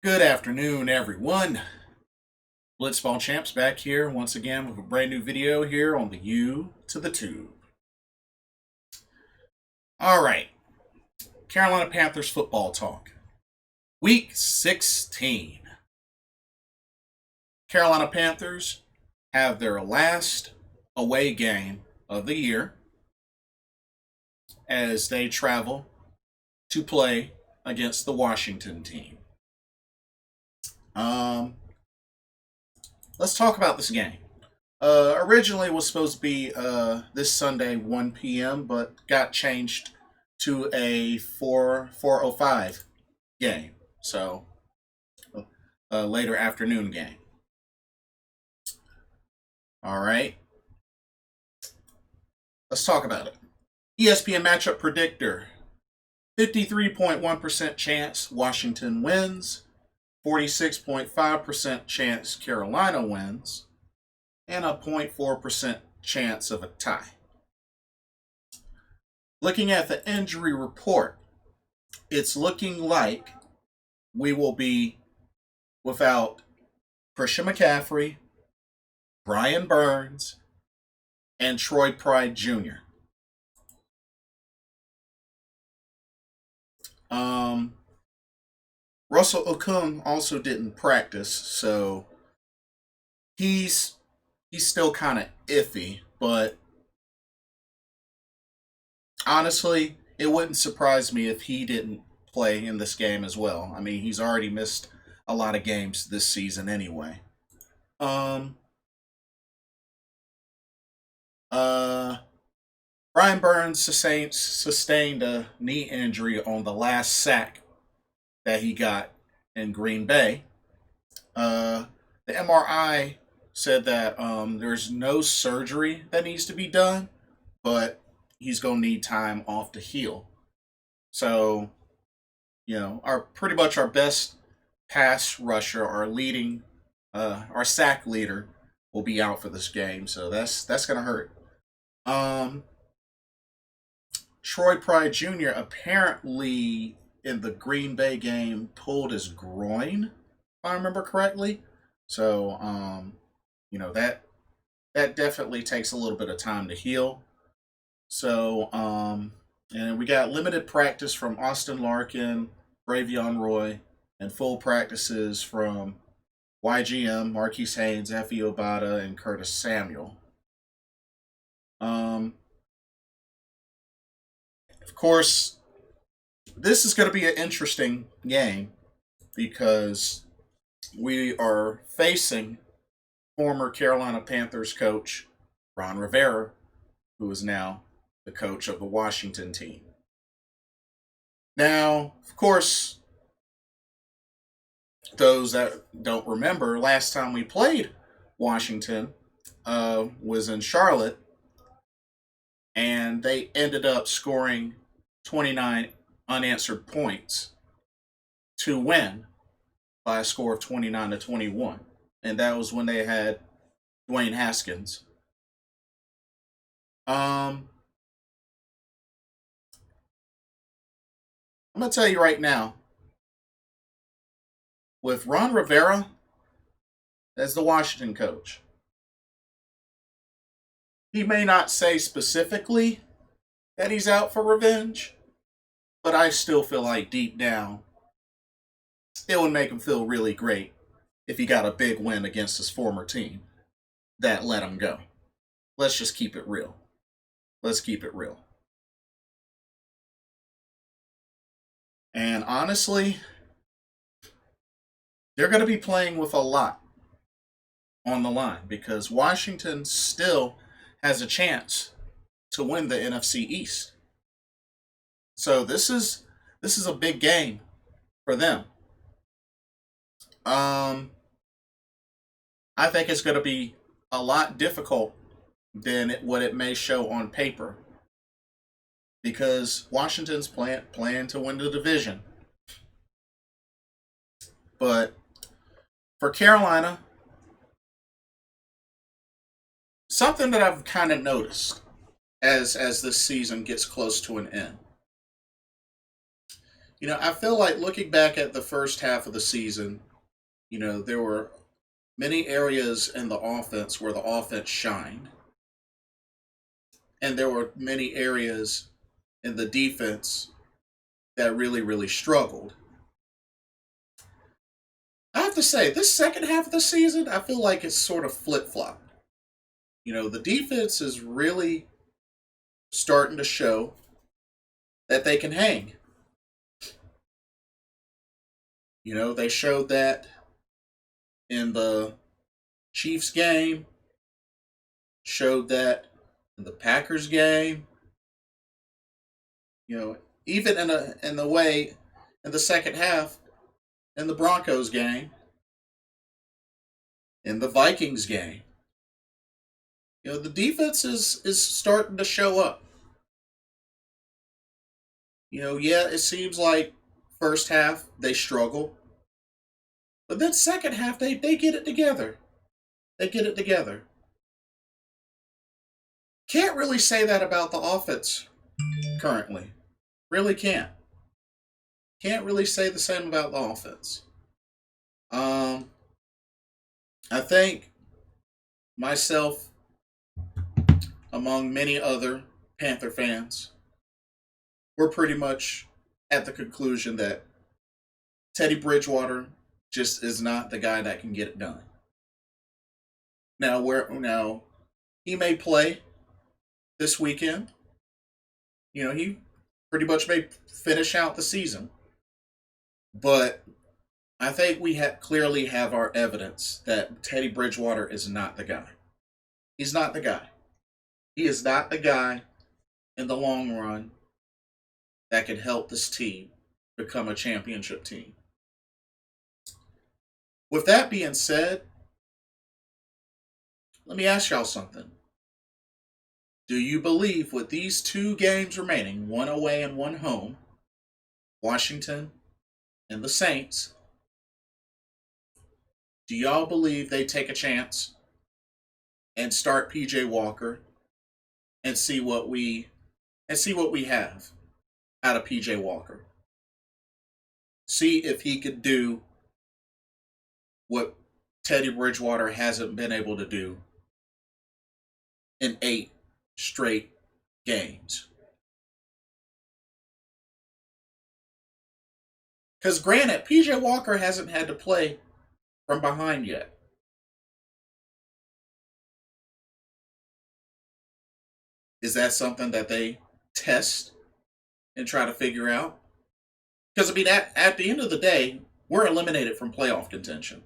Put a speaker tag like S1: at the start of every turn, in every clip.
S1: Good afternoon, everyone. Blitzball Champs back here once again with a brand new video here on the U to the Tube. All right, Carolina Panthers football talk. Week 16. Carolina Panthers have their last away game of the year as they travel to play against the Washington team. Let's talk about this game. Originally was supposed to be this Sunday 1 p.m., but got changed to a 4:05 game. So a later afternoon game. All right. Let's talk about it. ESPN matchup predictor. 53.1% chance Washington wins. 46.5% chance Carolina wins, and a 0.4% chance of a tie. Looking at the injury report, it's looking like we will be without Christian McCaffrey, Brian Burns, and Troy Pride Jr. Russell Okung also didn't practice, so he's still kind of iffy, but honestly, it wouldn't surprise me if he didn't play in this game as well. I mean, he's already missed a lot of games this season anyway. Brian Burns sustained a knee injury on the last sack that he got in Green Bay. The MRI said that there's no surgery that needs to be done, but he's going to need time off to heal. So, pretty much our best pass rusher, our sack leader, will be out for this game. So that's going to hurt. Troy Pride Jr. apparently in the Green Bay game pulled his groin, if I remember correctly. So, that definitely takes a little bit of time to heal. So, and we got limited practice from Austin Larkin, Bravion Roy, and full practices from YGM, Marquise Haynes, Effie Obata, and Curtis Samuel. Of course, this is going to be an interesting game because we are facing former Carolina Panthers coach Ron Rivera, who is now the coach of the Washington team. Now, of course, those that don't remember, last time we played Washington was in Charlotte, and they ended up scoring 29 unanswered points to win by a score of 29-21. And that was when they had Dwayne Haskins. I'm going to tell you right now, with Ron Rivera as the Washington coach, he may not say specifically that he's out for revenge, but I still feel like deep down, it would make him feel really great if he got a big win against his former team that let him go. Let's just keep it real. Let's keep it real. And honestly, they're going to be playing with a lot on the line because Washington still has a chance to win the NFC East. So this is a big game for them. I think it's going to be a lot difficult than what it may show on paper because Washington's playing to win the division. But for Carolina, something that I've kind of noticed as this season gets close to an end. I feel like looking back at the first half of the season, there were many areas in the offense where the offense shined, and there were many areas in the defense that really, really struggled. I have to say, this second half of the season, I feel like it's sort of flip flop. The defense is really starting to show that they can hang. They showed that in the Chiefs game, showed that in the Packers game. Even in the way in the second half in the Broncos game, in the Vikings game. The defense is starting to show up. Yeah, it seems like first half they struggle, but then second half they get it together. They get it together. Can't really say that about the offense currently. Really can't. Can't really say the same about the offense. Um, I think myself, among many other Panther fans, we're pretty much at the conclusion that Teddy Bridgewater just is not the guy that can get it done. Now he may play this weekend. He pretty much may finish out the season. But I think we clearly have our evidence that Teddy Bridgewater is not the guy. He's not the guy. He is not the guy in the long run that can help this team become a championship team. With that being said, let me ask y'all something. Do you believe with these two games remaining, one away and one home, Washington and the Saints, do y'all believe they take a chance and start PJ Walker and see what we have out of PJ Walker? See if he could do what Teddy Bridgewater hasn't been able to do in 8 straight games. Because granted, PJ Walker hasn't had to play from behind yet. Is that something that they test and try to figure out? Because, at the end of the day, we're eliminated from playoff contention.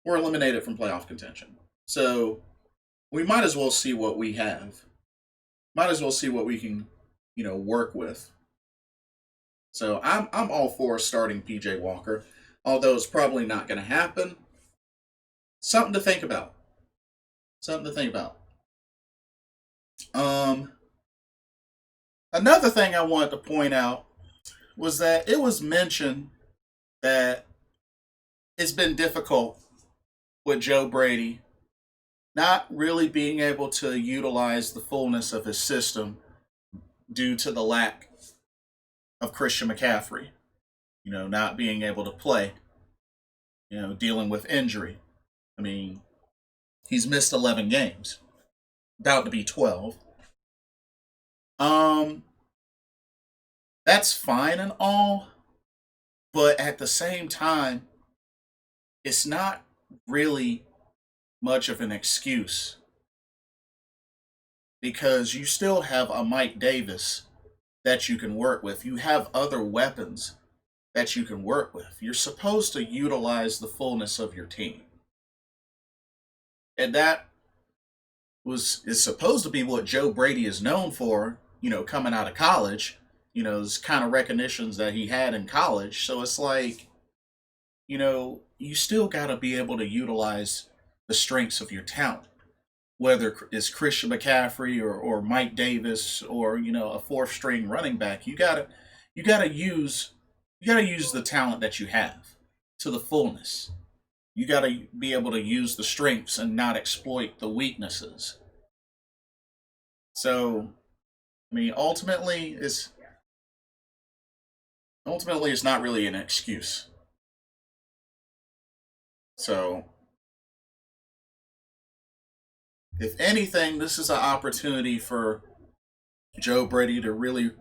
S1: We're eliminated from playoff contention. So, we might as well see what we have. Might as well see what we can, work with. So, I'm all for starting PJ Walker, although it's probably not going to happen. Something to think about. Something to think about. Another thing I wanted to point out was that it was mentioned that it's been difficult with Joe Brady not really being able to utilize the fullness of his system due to the lack of Christian McCaffrey, not being able to play, dealing with injury. He's missed 11 games, about to be 12. That's fine and all, but at the same time, it's not really much of an excuse because you still have a Mike Davis that you can work with. You have other weapons that you can work with. You're supposed to utilize the fullness of your team. And that is supposed to be what Joe Brady is known for, coming out of college. Those kind of recognitions that he had in college. So it's like, you still got to be able to utilize the strengths of your talent, whether it's Christian McCaffrey or Mike Davis or a fourth string running back. You gotta use the talent that you have to the fullness. You gotta be able to use the strengths and not exploit the weaknesses. So, ultimately, ultimately it's not really an excuse. So, if anything, this is an opportunity for Joe Brady to really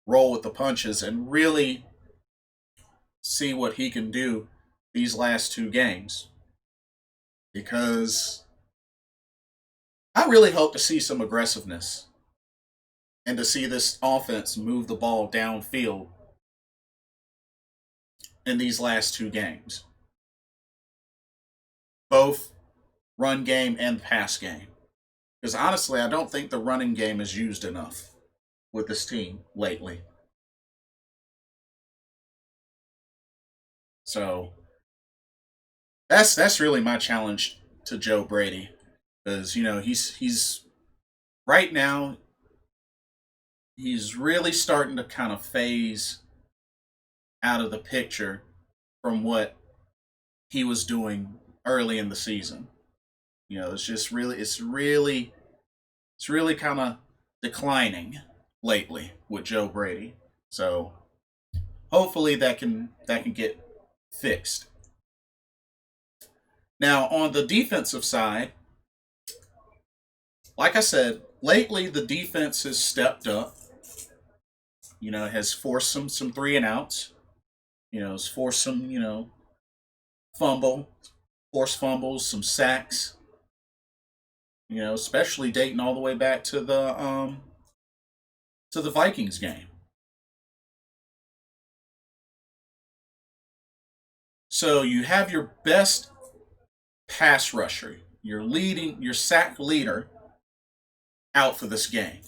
S1: roll with the punches and really see what he can do these last two games. Because I really hope to see some aggressiveness and to see this offense move the ball downfield in these last two games, both run game and pass game. Because honestly, I don't think the running game is used enough with this team lately. So that's really my challenge to Joe Brady, because he's right now he's really starting to kind of phase out of the picture from what he was doing early in the season. It's really kind of declining lately with Joe Brady. So hopefully that can get fixed. Now on the defensive side, like I said, lately the defense has stepped up. Has forced some three and outs. Has forced some fumble, forced fumbles, some sacks. Especially dating all the way back to the Vikings game. So you have your best pass rusher, your sack leader, out for this game.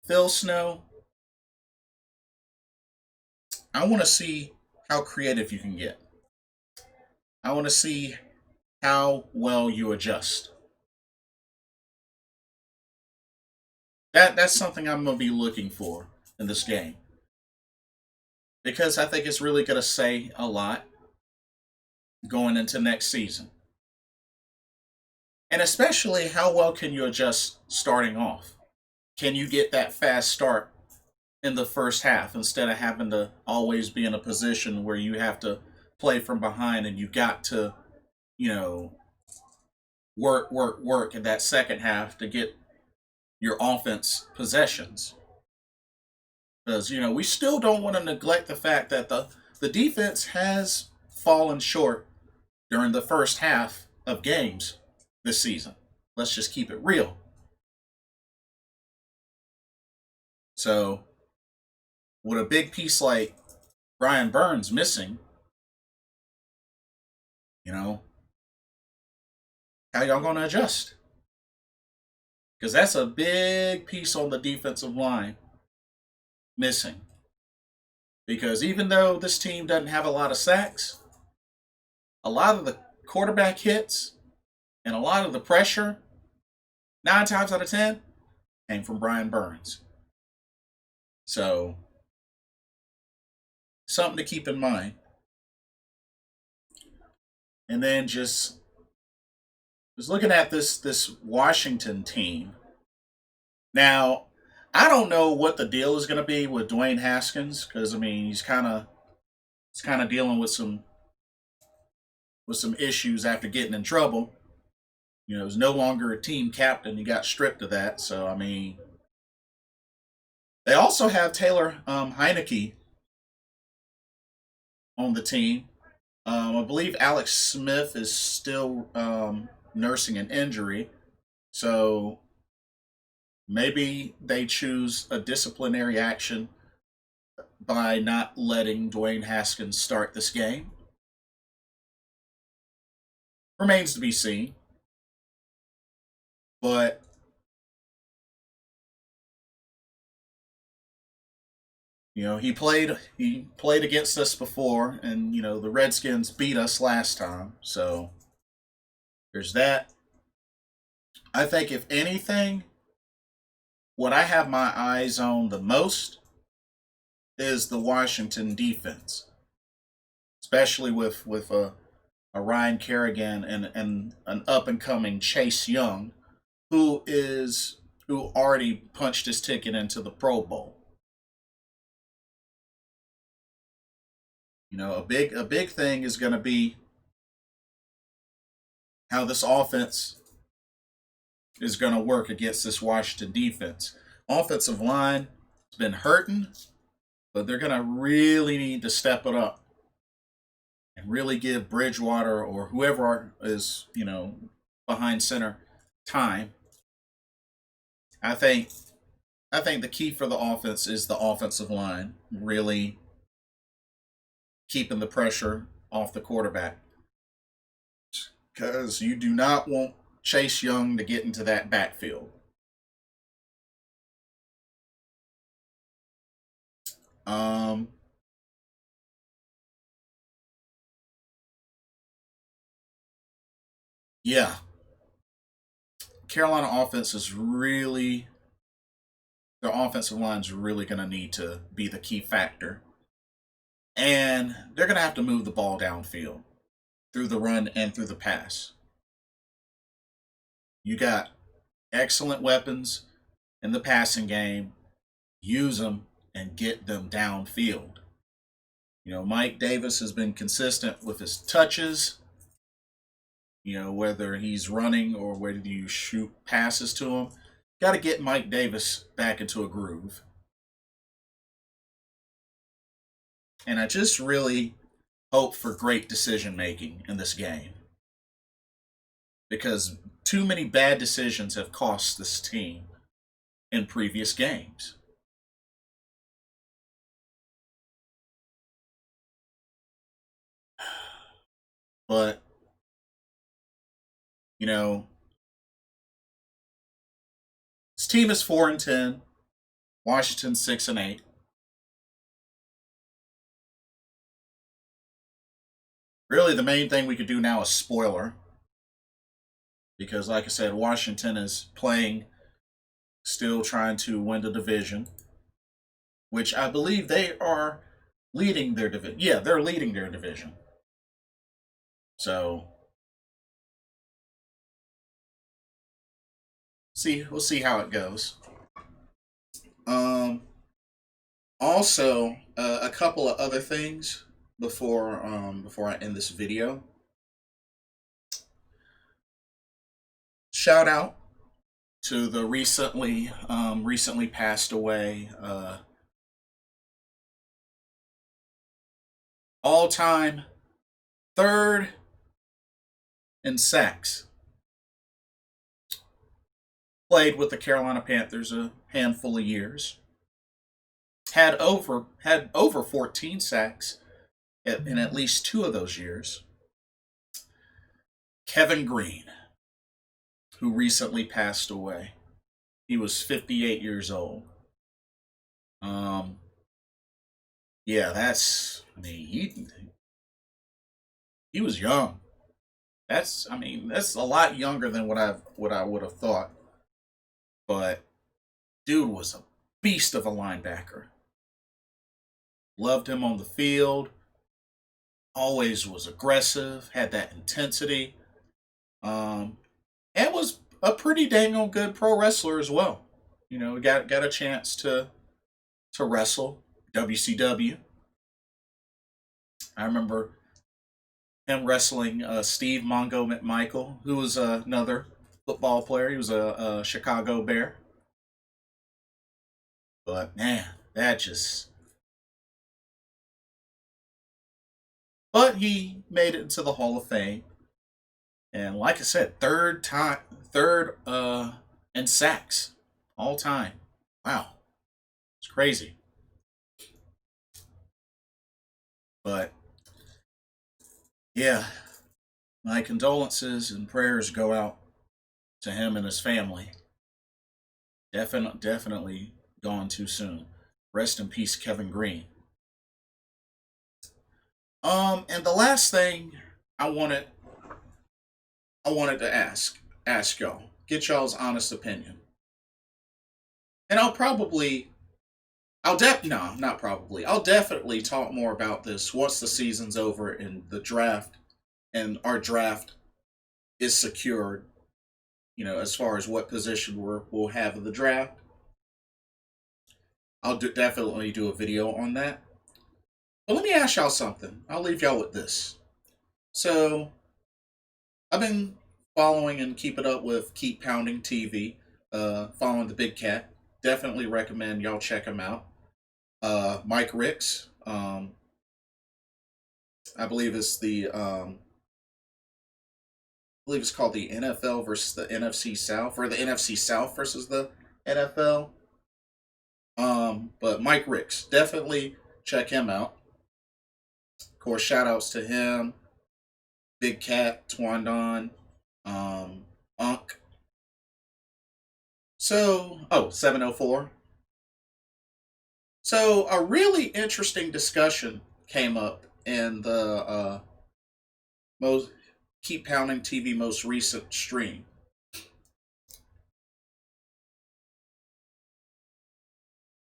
S1: Phil Snow, I want to see how creative you can get. I want to see how well you adjust. That's something I'm gonna be looking for in this game, because I think it's really gonna say a lot going into next season. And especially, how well can you adjust starting off? Can you get that fast start in the first half instead of having to always be in a position where you have to play from behind and you got to, you know, work, work, work in that second half to get your offense possessions? Because, we still don't want to neglect the fact that the defense has fallen short during the first half of games this season. Let's just keep it real. So, with a big piece like Brian Burns missing, you know, how y'all going to adjust? Because that's a big piece on the defensive line missing. Because even though this team doesn't have a lot of sacks, a lot of the quarterback hits and a lot of the pressure, 9 times out of 10, came from Brian Burns. So, something to keep in mind. And then just looking at this Washington team. Now, I don't know what the deal is going to be with Dwayne Haskins, because I mean he's kind of dealing with some issues after getting in trouble. He's no longer a team captain. He got stripped of that. So I mean, they also have Taylor Heineke on the team. I believe Alex Smith is still nursing an injury, so maybe they choose a disciplinary action by not letting Dwayne Haskins start this game. Remains to be seen. But he played against us before, and the Redskins beat us last time. So there's that. I think if anything, what I have my eyes on the most is the Washington defense, especially with a Ryan Kerrigan and an up and coming Chase Young, who already punched his ticket into the Pro Bowl. A big thing is going to be how this offense is going to work against this Washington defense. Offensive line has been hurting, but they're going to really need to step it up and really give Bridgewater or whoever is, behind center time. I think the key for the offense is the offensive line really keeping the pressure off the quarterback, because you do not want Chase Young to get into that backfield. Um, yeah, Carolina offense is really their offensive line is really going to need to be the key factor, and they're going to have to move the ball downfield through the run and through the pass. You got excellent weapons in the passing game. Use them and get them downfield. Mike Davis has been consistent with his touches. Whether he's running or whether you shoot passes to him, got to get Mike Davis back into a groove. And I just really hope for great decision making in this game, because too many bad decisions have cost this team in previous games. But, this team is 4-10. Washington 6-8. Really, the main thing we could do now is spoiler, because, like I said, Washington is playing, still trying to win the division, which I believe they are leading their division. Yeah, they're leading their division. So, we'll see how it goes. Um, Also, a couple of other things before I end this video. Shout out to the recently passed away all time third in sacks. Played with the Carolina Panthers a handful of years. Had over 14 sacks in at least 2 of those years. Kevin Greene, who recently passed away. He was 58 years old. Yeah, he was young. That's a lot younger than what I would have thought. But dude was a beast of a linebacker. Loved him on the field. Always was aggressive. Had that intensity. And was a pretty dang on good pro wrestler as well. Got a chance to wrestle WCW. I remember him wrestling Steve Mongo McMichael, who was another football player. He was a Chicago Bear. But man, that just. But he made it into the Hall of Fame, and like I said, third in sacks all time. Wow, it's crazy. But yeah, my condolences and prayers go out to him and his family. Definitely gone too soon. Rest in peace, Kevin Greene. And the last thing I wanted to ask y'all, get y'all's honest opinion. And no, not probably. I'll definitely talk more about this once the season's over and the draft and our draft is secured. As far as what position we'll have in the draft, definitely do a video on that. But let me ask y'all something. I'll leave y'all with this. So I've been following and keeping up with Keep Pounding TV, following the big cat. Definitely recommend y'all check him out. Mike Ricks, I believe it's I believe it's called the NFL versus the NFC South, or the NFC South versus the NFL. But Mike Ricks, definitely check him out. Of course, shout outs to him, Big Cat, Twandon, Unk. So, 704. So, a really interesting discussion came up in the most Keep Pounding TV most recent stream.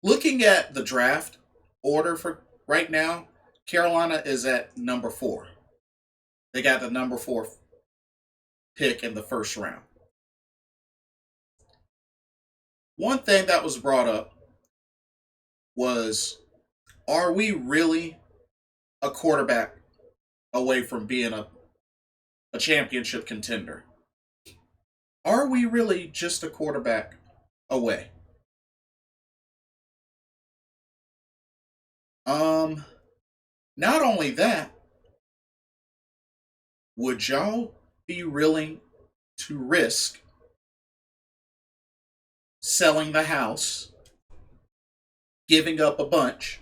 S1: Looking at the draft order for right now, Carolina is at number 4. They got the number 4 pick in the first round. One thing that was brought up was, are we really a quarterback away from being a championship contender? Are we really just a quarterback away? Not only that, would y'all be willing to risk selling the house, giving up a bunch,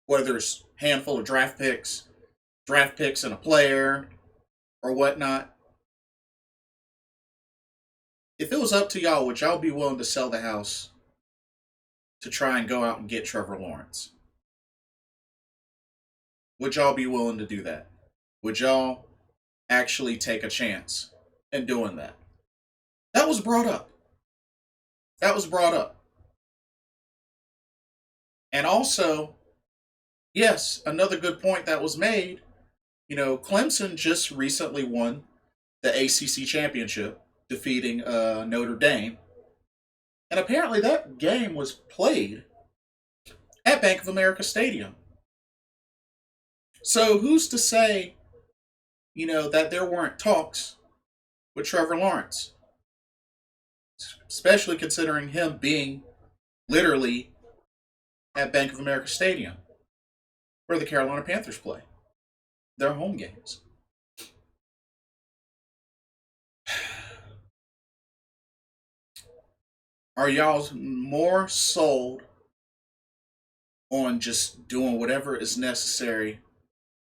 S1: whether it's a handful of draft picks and a player, or whatnot? If it was up to y'all, would y'all be willing to sell the house to try and go out and get Trevor Lawrence? Would y'all be willing to do that? Would y'all actually take a chance in doing that? That was brought up. That was brought up. And also, yes, another good point that was made. Clemson just recently won the ACC championship, defeating Notre Dame. And apparently that game was played at Bank of America Stadium. So who's to say, that there weren't talks with Trevor Lawrence? Especially considering him being literally at Bank of America Stadium, where the Carolina Panthers play their home games. Are y'all more sold on just doing whatever is necessary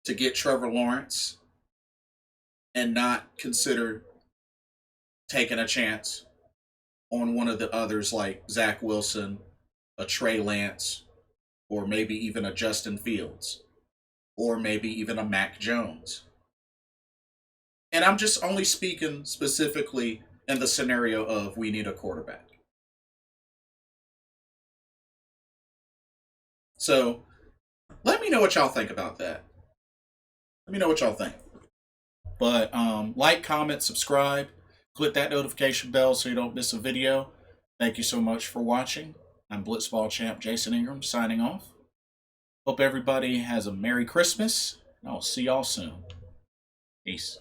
S1: to get Trevor Lawrence and not consider taking a chance on one of the others like Zach Wilson, a Trey Lance, or maybe even a Justin Fields, or maybe even a Mac Jones? And I'm just only speaking specifically in the scenario of we need a quarterback. So let me know what y'all think about that. Let me know what y'all think. But like, comment, subscribe, click that notification bell so you don't miss a video. Thank you so much for watching. I'm Blitzball Champ Jason Ingram signing off. Hope everybody has a Merry Christmas, and I'll see y'all soon. Peace.